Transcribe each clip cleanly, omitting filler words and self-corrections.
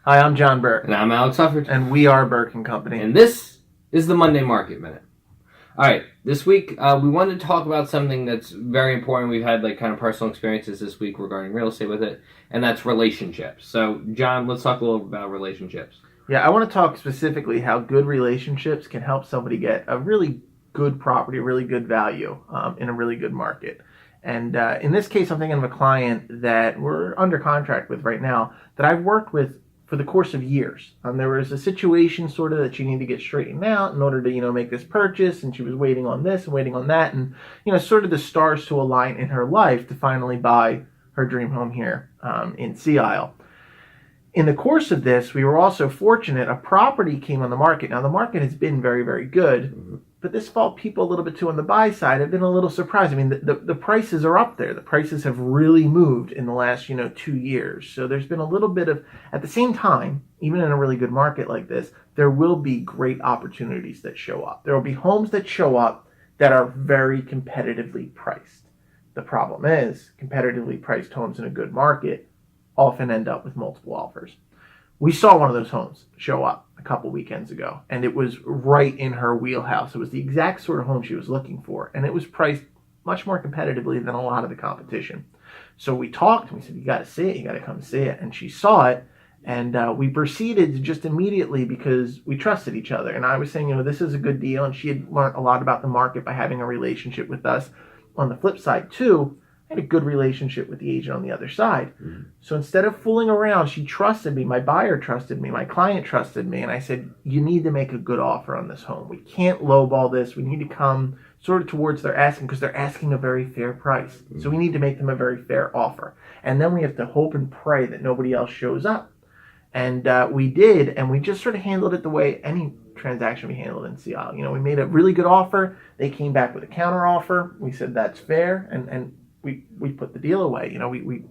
Hi, I'm John Burke. And I'm Alex Huffard. And we are Burke and Company. And this is the Monday Market Minute. All right, this week we wanted to talk about something that's very important. We've had kind of personal experiences this week regarding real estate with it, and that's relationships. So, John, let's talk a little about relationships. Yeah, I want to talk specifically how good relationships can help somebody get a really good property, a really good value in a really good market. And in this case, I'm thinking of a client that we're under contract with right now that I've worked with for the course of years. There was a situation sort of that she needed to get straightened out in order to, make this purchase, and she was waiting on this and waiting on that, and, sort of the stars to align in her life to finally buy her dream home here in Sea Isle. In the course of this, we were also fortunate. A property came on the market. Now, the market has been very, very good, but this fall, people a little bit too on the buy side have been a little surprised. I mean, the prices are up there. The prices have really moved in the last, 2 years. So there's been a little bit of, at the same time, even in a really good market like this, there will be great opportunities that show up. There will be homes that show up that are very competitively priced. The problem is, competitively priced homes in a good market often end up with multiple offers. We saw one of those homes show up a couple weekends ago, and it was right in her wheelhouse. It was the exact sort of home she was looking for, and it was priced much more competitively than a lot of the competition. So we talked, and we said, you got to see it, you got to come see it. And she saw it, and we proceeded to just immediately, because we trusted each other. And I was saying, this is a good deal, and she had learned a lot about the market by having a relationship with us. On the flip side, too, I had a good relationship with the agent on the other side. So instead of fooling around, she trusted me. My buyer trusted me. My client trusted me. And I said, you need to make a good offer on this home. We can't lowball this. We need to come sort of towards their asking, because they're asking a very fair price. So we need to make them a very fair offer. And then we have to hope and pray that nobody else shows up. And we did, and we just sort of handled it the way any transaction we handled in Sea Isle. We made a really good offer. They came back with a counter offer. We said that's fair, and we put the deal away.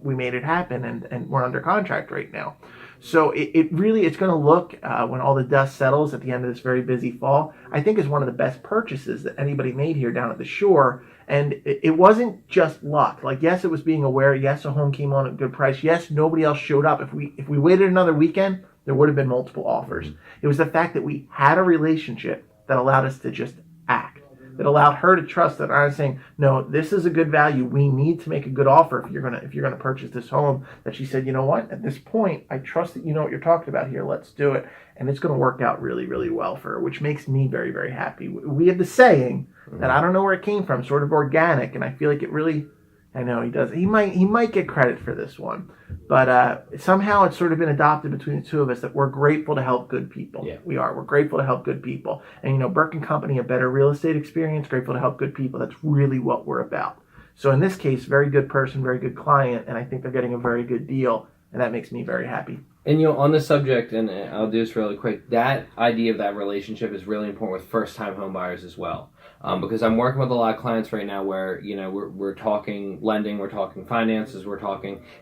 We made it happen, and we're under contract right now. So it's going to look, when all the dust settles at the end of this very busy fall, I think is one of the best purchases that anybody made here down at the shore. And it wasn't just luck. Yes, it was being aware. Yes, a home came on at a good price. Yes, nobody else showed up. If we waited another weekend, there would have been multiple offers. It was the fact that we had a relationship that allowed us to just act, that allowed her to trust that I was saying, no, this is a good value. We need to make a good offer if you're gonna purchase this home. That she said, you know what? At this point, I trust that you know what you're talking about here. Let's do it. And it's going to work out really, really well for her, which makes me very, very happy. We have the saying that I don't know where it came from, sort of organic, and I feel like it really, I know he does. He might get credit for this one, but somehow it's sort of been adopted between the two of us that we're grateful to help good people. Yeah. We are. We're grateful to help good people. And, Burke and Company, a better real estate experience, grateful to help good people. That's really what we're about. So in this case, very good person, very good client, and I think they're getting a very good deal, and that makes me very happy. And, on the subject, and I'll do this really quick, that idea of that relationship is really important with first-time home buyers as well. Because I'm working with a lot of clients right now where, we're talking lending, we're talking finances,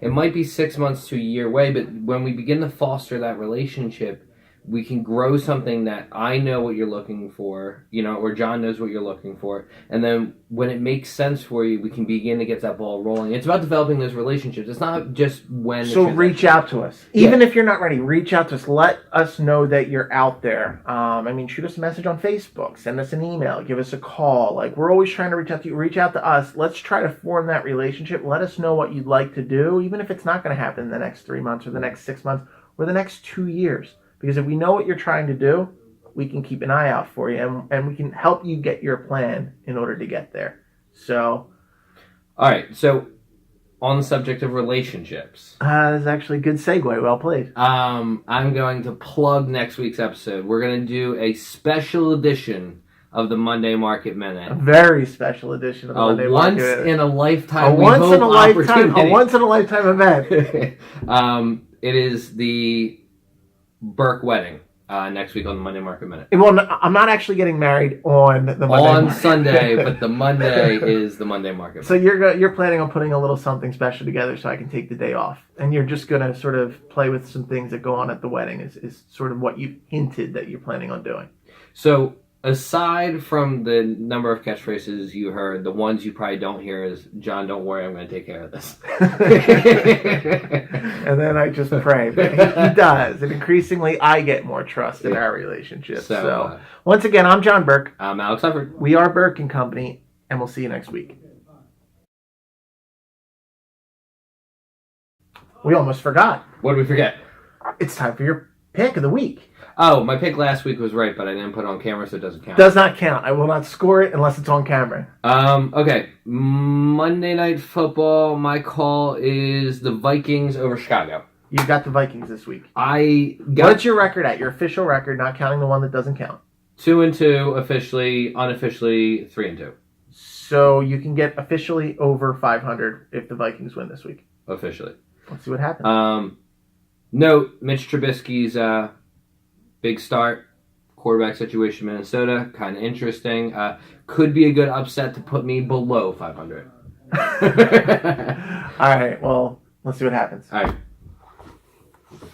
it might be 6 months to a year away, but when we begin to foster that relationship, we can grow something that I know what you're looking for, or John knows what you're looking for. And then when it makes sense for you, we can begin to get that ball rolling. It's about developing those relationships. It's not just when. So reach out to us. Even if you're not ready, reach out to us. Let us know that you're out there. Shoot us a message on Facebook. Send us an email. Give us a call. We're always trying to reach out to you. Reach out to us. Let's try to form that relationship. Let us know what you'd like to do, even if it's not going to happen in the next 3 months or the next 6 months or the next 2 years. Because if we know what you're trying to do, we can keep an eye out for you, and we can help you get your plan in order to get there. So, all right. So, on the subject of relationships, that's actually a good segue. Well played. I'm going to plug next week's episode. We're going to do a special edition of the Monday Market Minute. A very special edition of the Monday Market Minute. A once-in-a-lifetime event. It is the Burke wedding next week on the Monday Market Minute. Well, I'm not actually getting married on the Monday on Sunday, but the Monday is the Monday Market Minute. So you're planning on putting a little something special together so I can take the day off, and you're just going to sort of play with some things that go on at the wedding is sort of what you hinted that you're planning on doing. So aside from the number of catchphrases you heard, the ones you probably don't hear is, John, don't worry, I'm going to take care of this. And then I just pray. But he does. And increasingly, I get more trust in our relationship. So once again, I'm John Burke. I'm Alex Hufford. We are Burke and Company, and we'll see you next week. We almost forgot. What did we forget? It's time for your pick of the week. Oh, my pick last week was right, but I didn't put it on camera, so it doesn't count. Does not count. I will not score it unless it's on camera. Okay. Monday Night Football, my call is the Vikings over Chicago. You got the Vikings this week. What's your record at? Your official record, not counting the one that doesn't count. 2-2, officially, unofficially 3-2. So you can get officially over 500 if the Vikings win this week. Officially. Let's see what happens. Note, Mitch Trubisky's big start, quarterback situation, Minnesota, kind of interesting. Could be a good upset to put me below 500. All right, well, let's see what happens. All right.